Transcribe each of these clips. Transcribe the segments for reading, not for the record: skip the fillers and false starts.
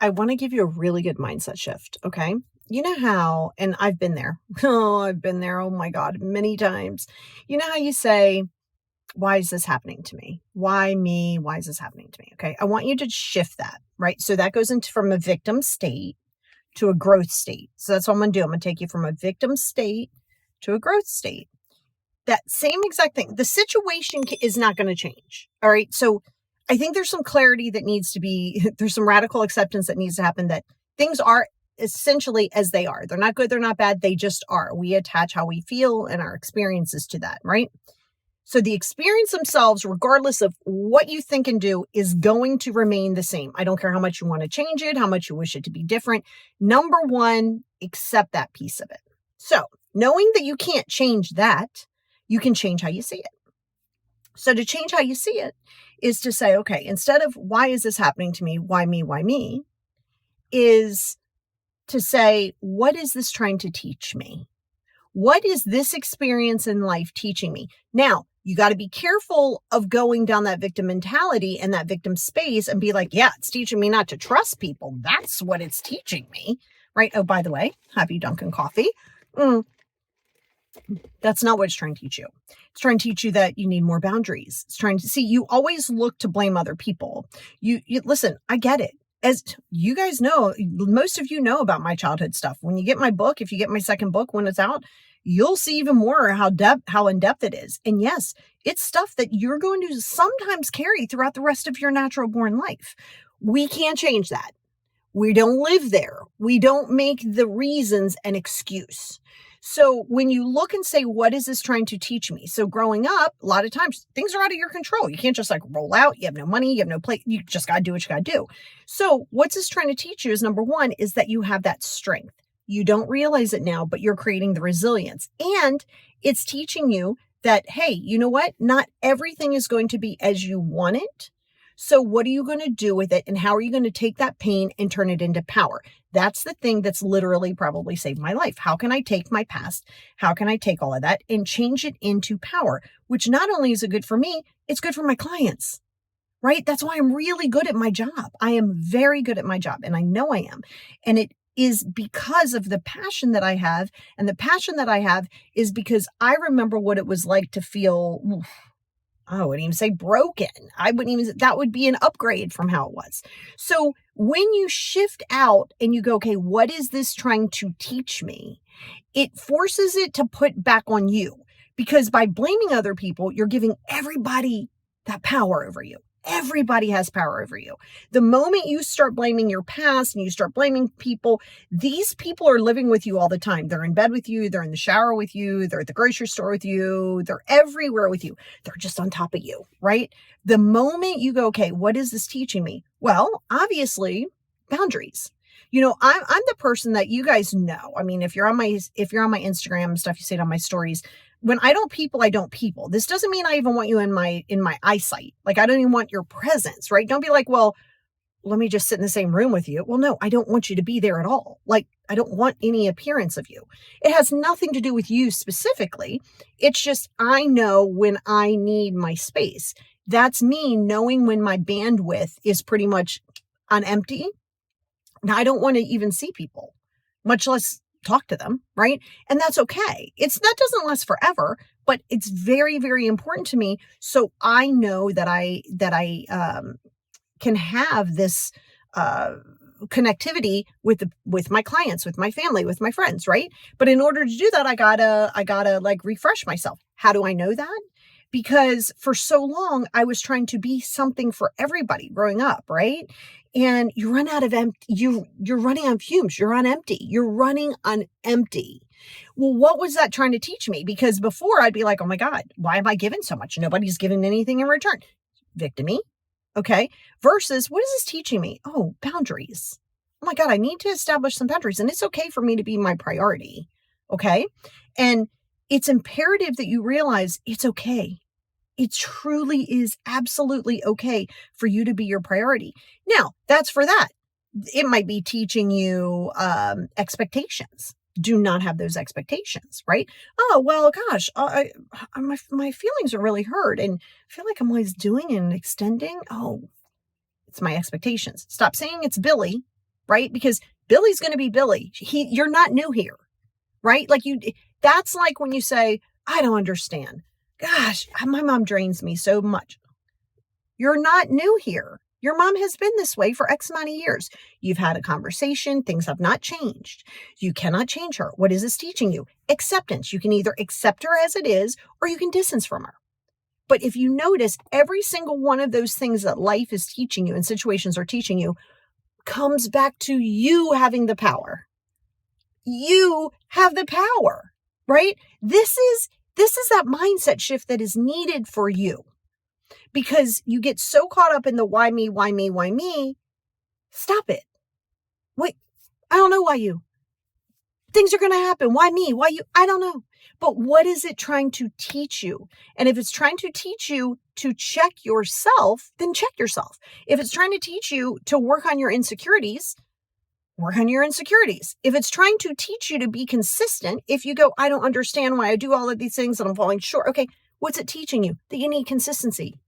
I want to give you a really good mindset shift. Okay. You know how, and I've been there. Oh, I've been there. Oh my God, many times. You know how you say, why is this happening to me? Why me? Why is this happening to me? Okay. I want you to shift that, right? So that goes into from a victim state to a growth state. So that's what I'm going to do. I'm going to take you from a victim state to a growth state. That same exact thing. The situation is not going to change. All right. So I think there's some clarity that needs to be, there's some radical acceptance that needs to happen that things are essentially as they are. They're not good. They're not bad. They just are. We attach how we feel and our experiences to that. Right. So the experience themselves, regardless of what you think and do, is going to remain the same. I don't care how much you want to change it, how much you wish it to be different. Number one, accept that piece of it. So knowing that you can't change that, you can change how you see it. So to change how you see it is to say, okay, instead of why is this happening to me? Why me? Why me? Is to say, what is this trying to teach me? What is this experience in life teaching me? Now, you got to be careful of going down that victim mentality and that victim space and be like, yeah, it's teaching me not to trust people. That's what it's teaching me, right? Oh, by the way, happy Dunkin' coffee. That's not what it's trying to teach you. It's trying to teach you that you need more boundaries. It's trying to see, you always look to blame other people. You listen, I get it. As you guys know, most of you know about my childhood stuff. When you get my book, if you get my second book when it's out, you'll see even more how in-depth it is. And yes, it's stuff that you're going to sometimes carry throughout the rest of your natural born life. We can't change that. We don't live there. We don't make the reasons an excuse. So when you look and say, what is this trying to teach me? So growing up, a lot of times things are out of your control. You can't just like roll out. You have no money. You have no plate. You just got to do what you got to do. So what's this trying to teach you is number one, is that you have that strength. You don't realize it now, but you're creating the resilience. And it's teaching you that, hey, you know what? Not everything is going to be as you want it. So what are you going to do with it? And how are you going to take that pain and turn it into power? That's the thing that's literally probably saved my life. How can I take my past? How can I take all of that and change it into power? Which not only is it good for me, it's good for my clients, right? That's why I'm really good at my job. I am very good at my job, and I know I am. And it is because of the passion that I have. And the passion that I have is because I remember what it was like to feel, I wouldn't even say broken. That would be an upgrade from how it was. So when you shift out and you go, okay, what is this trying to teach me? It forces it to put back on you, because by blaming other people, you're giving everybody that power over you. Everybody has power over you. The moment you start blaming your past and you start blaming people, these people are living with you all the time. They're in bed with you. They're in the shower with you. They're at the grocery store with you. They're everywhere with you. They're just on top of you, right? The moment you go, okay, what is this teaching me? Well, obviously, boundaries. You know, I'm the person that you guys know. I mean, if you're on my Instagram stuff, you see it on my stories. When I don't people, I don't people. This doesn't mean I even want you in my eyesight. Like, I don't even want your presence, right? Don't be like, well, let me just sit in the same room with you. Well, no, I don't want you to be there at all. Like, I don't want any appearance of you. It has nothing to do with you specifically. It's just, I know when I need my space. That's me knowing when my bandwidth is pretty much on empty. Now, I don't want to even see people, much less talk to them, right? And that's okay. That doesn't last forever, but it's very, very important to me. So I know that I can have this connectivity with my clients, with my family, with my friends, right? But in order to do that, I gotta like refresh myself. How do I know that? Because for so long, I was trying to be something for everybody growing up, right? And you run out of you're running on fumes. You're on empty. You're running on empty. Well, what was that trying to teach me? Because before I'd be like, oh my God, why am I giving so much? Nobody's giving anything in return. Victimy. Okay. Versus, what is this teaching me? Oh, boundaries. Oh my God, I need to establish some boundaries, and it's okay for me to be my priority. Okay. And it's imperative that you realize it's okay. It truly is absolutely okay for you to be your priority. Now, that's for that. It might be teaching you expectations. Do not have those expectations, right? Oh, well, gosh, my feelings are really hurt, and I feel like I'm always doing and extending. Oh, it's my expectations. Stop saying it's Billy right? Because Billy's going to be Billy. You're not new here, right? That's like when you say, I don't understand. Gosh, my mom drains me so much. You're not new here. Your mom has been this way for X amount of years. You've had a conversation. Things have not changed. You cannot change her. What is this teaching you? Acceptance. You can either accept her as it is, or you can distance from her. But if you notice, every single one of those things that life is teaching you and situations are teaching you comes back to you having the power. You have the power, right? This is that mindset shift that is needed for you, because you get so caught up in the why me, why me, why me. Stop it. Wait, I don't know why you. Things are going to happen. Why me? Why you? I don't know. But what is it trying to teach you? And if it's trying to teach you to check yourself, then check yourself. If it's trying to teach you to work on your insecurities, work on your insecurities. If it's trying to teach you to be consistent, if you go, I don't understand why I do all of these things and I'm falling short. Okay, what's it teaching you? That you need consistency.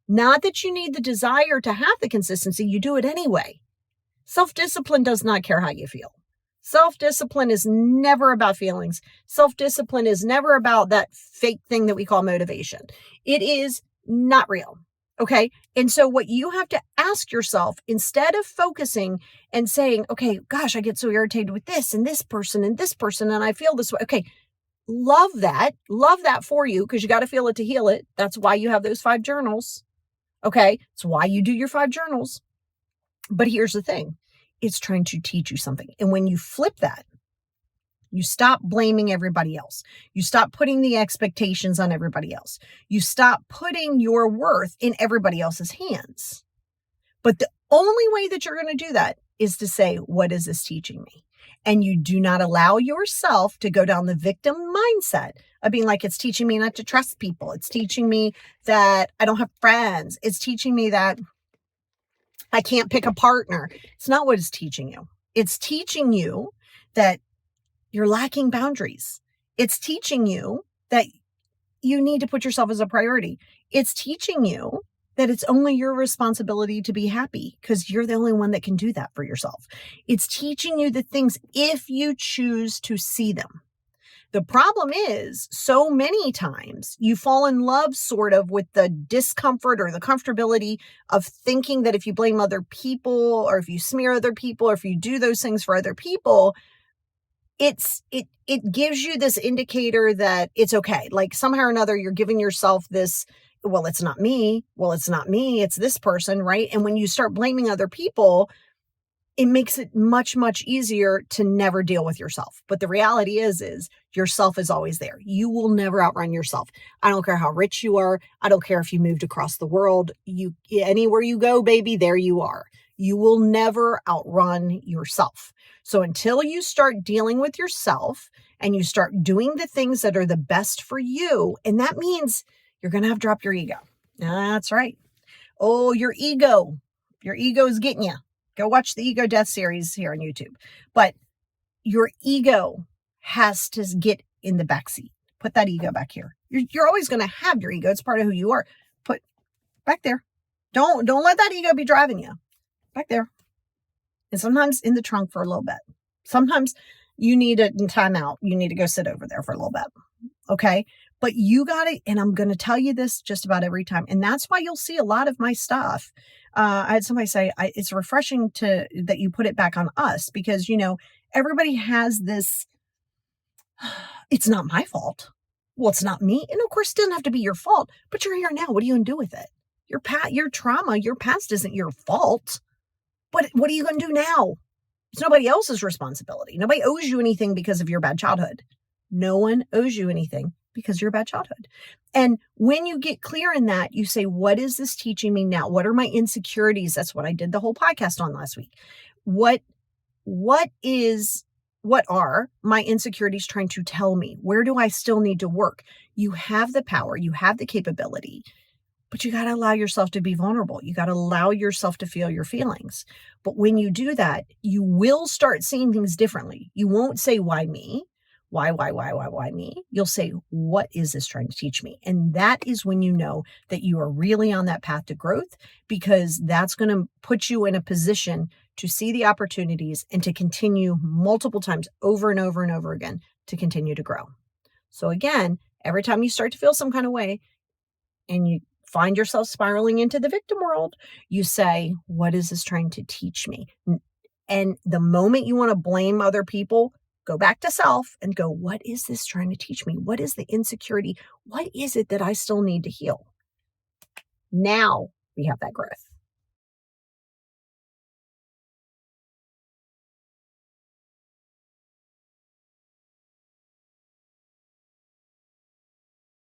Not that you need the desire to have the consistency. You do it anyway. Self-discipline does not care how you feel. Self-discipline is never about feelings. Self-discipline is never about that fake thing that we call motivation. It is not real. Okay. And so what you have to ask yourself, instead of focusing and saying, okay, gosh, I get so irritated with this and this person and this person, and I feel this way. Okay. Love that for you, because you got to feel it to heal it. That's why you have those 5 journals. Okay. It's why you do your 5 journals. But here's the thing. It's trying to teach you something. And when you flip that, you stop blaming everybody else. You stop putting the expectations on everybody else. You stop putting your worth in everybody else's hands. But the only way that you're going to do that is to say, what is this teaching me? And you do not allow yourself to go down the victim mindset of being like, it's teaching me not to trust people. It's teaching me that I don't have friends. It's teaching me that I can't pick a partner. It's not what it's teaching you. It's teaching you that you're lacking boundaries. It's teaching you that you need to put yourself as a priority. It's teaching you that it's only your responsibility to be happy, because you're the only one that can do that for yourself. It's teaching you the things if you choose to see them. The problem is, so many times you fall in love sort of with the discomfort or the comfortability of thinking that if you blame other people, or if you smear other people, or if you do those things for other people, it gives you this indicator that it's okay. Like somehow or another, you're giving yourself this, well, it's not me. Well, it's not me. It's this person, right? And when you start blaming other people, it makes it much, much easier to never deal with yourself. But the reality is yourself is always there. You will never outrun yourself. I don't care how rich you are. I don't care if you moved across the world. Anywhere you go, baby, there you are. You will never outrun yourself. So until you start dealing with yourself and you start doing the things that are the best for you, and that means you're going to have to drop your ego. That's right. Oh, your ego is getting you. Go watch the Ego Death series here on YouTube. But your ego has to get in the backseat. Put that ego back here. You're always going to have your ego. It's part of who you are. Put back there. Don't let that ego be driving you. Back there. And sometimes in the trunk for a little bit. Sometimes you need a time out. You need to go sit over there for a little bit. Okay. But you got it. And I'm going to tell you this just about every time. And that's why you'll see a lot of my stuff. I had somebody say, it's refreshing that you put it back on us, because, everybody has this, it's not my fault. Well, it's not me. And of course, it doesn't have to be your fault, but you're here now. What are you going to do with it? Your trauma, your past isn't your fault. But what are you going to do now? It's nobody else's responsibility. Nobody owes you anything because of your bad childhood. No one owes you anything because of your bad childhood. And when you get clear in that, you say, what is this teaching me now? What are my insecurities? That's what I did the whole podcast on last week. What are my insecurities trying to tell me? Where do I still need to work? You have the power, you have the capability, but you got to allow yourself to be vulnerable. You got to allow yourself to feel your feelings. But when you do that, you will start seeing things differently. You won't say, why me? why me? You'll say, what is this trying to teach me? And that is when you know that you are really on that path to growth, because that's going to put you in a position to see the opportunities and to continue multiple times over and over and over again to continue to grow. So again, every time you start to feel some kind of way and you find yourself spiraling into the victim world, you say, what is this trying to teach me? And the moment you want to blame other people, go back to self and go, what is this trying to teach me? What is the insecurity? What is it that I still need to heal? Now we have that growth.